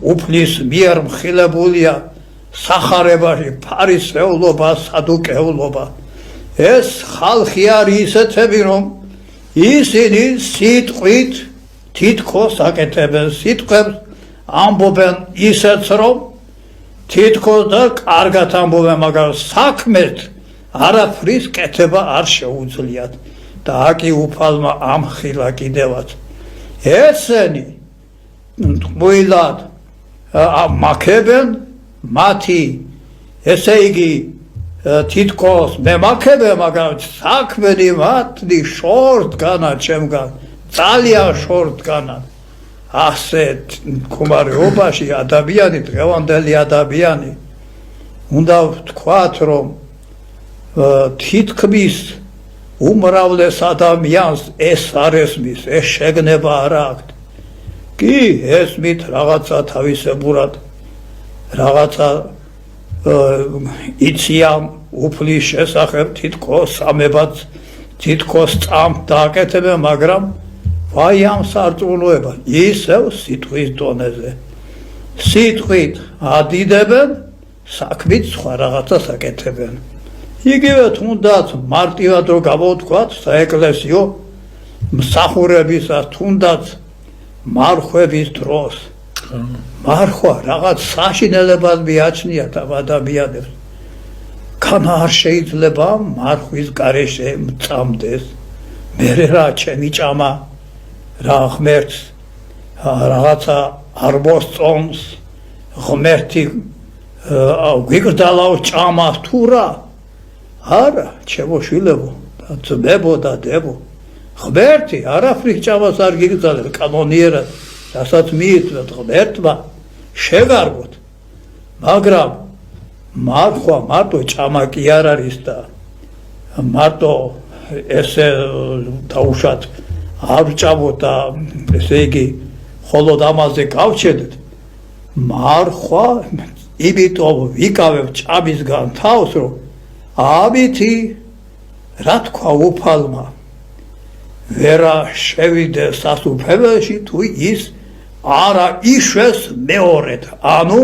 უფლის მიერ მხილებულია სახარებაში ფარისეულობა, სადუკეულობა. ეს ხალხი არის ისეთები, რომ ისინი სიტყვით თითქოს აკეთებენ, სიტყვებს ამბობენ ისეც, რომ თითქოს და კარგად ამბობენ, მაგრამ საქმეთ არაფრის კეთება არ შეუძლიათ. და აკი უფალმა ამხილა კიდევაც. ესენი ტყუილად მაქებენ მათი, ესე იგი თითქოს მემაქებენ, მაგრამ საქმენი მათი შორტგანად ჩემგან, ძალიან შორტგანად. ასეთ მდგომარეობაში ადამიანი, დღევანდელი ადამიანი უნდა ვთქვათ, რომ თითქმის უმრავლეს ადამიანს ეს არ ესმის, ეს შეგნება არ აქვს. კი ესმით რაღაცა თავისებურად, რაღაცა იციან უფლის შესახებ, თითქოს სამებად, თითქოს წამთ დააკეთებენ, მაგრამ ვაი ამ სარწმუნოება, ისევ სიტყვის დონეზე. სიტყვით ადიდებენ, საქმით სხვა რაღაცას აკეთებენ. იგივე თუნდაც მარტივად რო გამოვთქვათ საეკლესიო მსახურებისას, თუნდაც მარხვების დროს. მარხვა რაღაც საშინელებად მიაჩნიათ ამ ადამიანებს. ქანა არ შეიძლება მარხვის გარეშე მწამდეს. მერე რა ჩემი ჭამა რა ღმერთს რაღაცა არ მოსწონს, ღმერთი გვიგრძალავ ჭამას თუ რა. არა, ჩემო შვილებო, ძმებო და დებო, ღმერთი არაფრის ჭამას არ გიგრძალებს კანონიერად, რასაც მიიწვევთ ღმერთმა შეგარგოთ. მაგრამ მარხვა მარტო ჭამა კი არ არის და მარტო ესე დაუშვათ არ ჭამოთ და ესე იგი მხოლოდ ამაზე გავჩერდეთ. მარხვა იმიტომ ვიკავებ ჭამისგან თავს, რომ ამითი რა თქვა უფალმა ვერა შევიდეს სასუფეველში თუ ის არა იშვეს მეორედ, ანუ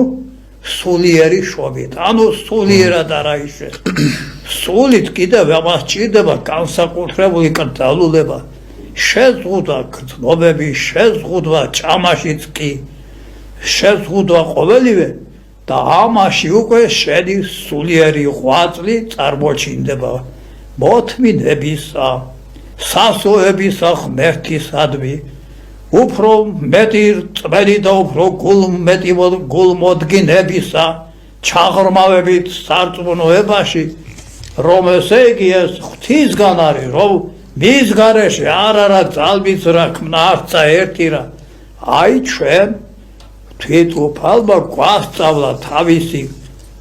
სულიერი შობით, ანუ სულიერად არა იშვეს. სულით კიდევ ამას ჭირდება განსაკუთრებული კრძალულება, შეზღუდვა გრძნობები, შეზღუდვა ჭამაშიც კი, შეზღუდვა ყოველივე და ამაში უკვე შედის სულიერი ღვაწლი წარმოჩინდება მოთმინებისა, სასოებისა ღმერთისადმი, უფრო მეტი წვენი და უფრო გულმოდგინებისა ჩაღრმავებით სარწმუნოებაში, რომ ესე იგი ეს ღვთისგან არის, რომ მის გარეშე არ არა ძალმის რა ქმნა არცა ერთი რა. აი ჩვენ თვით უფალმა გვასწავლა თავისი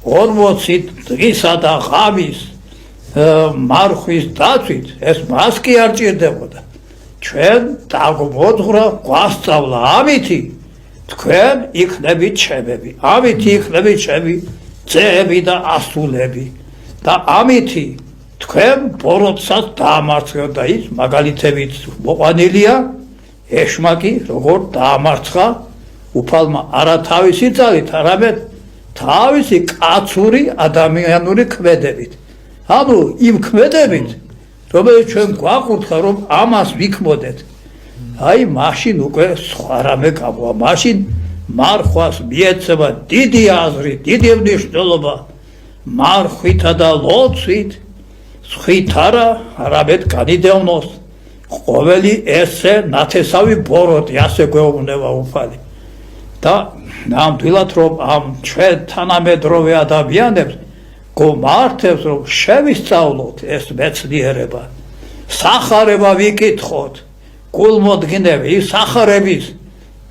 40 დღისა და ღამის მარხვის დაცვით, ეს მას კი არ ჭირდებოდა. ჩვენ დაგვმოძღვრა, გვასწავლა, ამითი თქვენ იქნებით ჩემები, ამითი იქნებით ჩემი ძეები და ასულები და ამითი თქვენ ბოროტსაც დაამარცხეთ და ის მაგალითებით მოყვანილია ეშმაკი, როგორ დაამარცხა უფალმა არა თავისი ძალით, არამედ თავისი კაცური ადამიანური ქმედებით. ანუ იმ ქმედებით, რომელიც ჩვენ გვაყურთხა, რომ ამას ვიქმოდეთ. აი მაშინ უკვე სხვა რამე გამოვა. მაშინ მარხვას მიეცემა დიდი აზრი, დიდი მნიშვნელობა. მარხვითა და ლოცვით, სხვით არა, არამედ განიდევნოს ყოველი ესე ნათესავი ბოროტი, ასე გვეუბნება უფალი. და ნამდვილად რომ ამ ჩვენ თანამედროვე ადამიანებს გომართებს, რომ შევისწავლოთ ეს მეცნიერება, სახარება ვიკითხოთ, გულმოდგინები, სახარების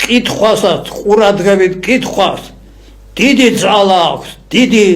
კითხვასაც ყურადღებით კითხვას დიდი ძალა აქვს, დიდი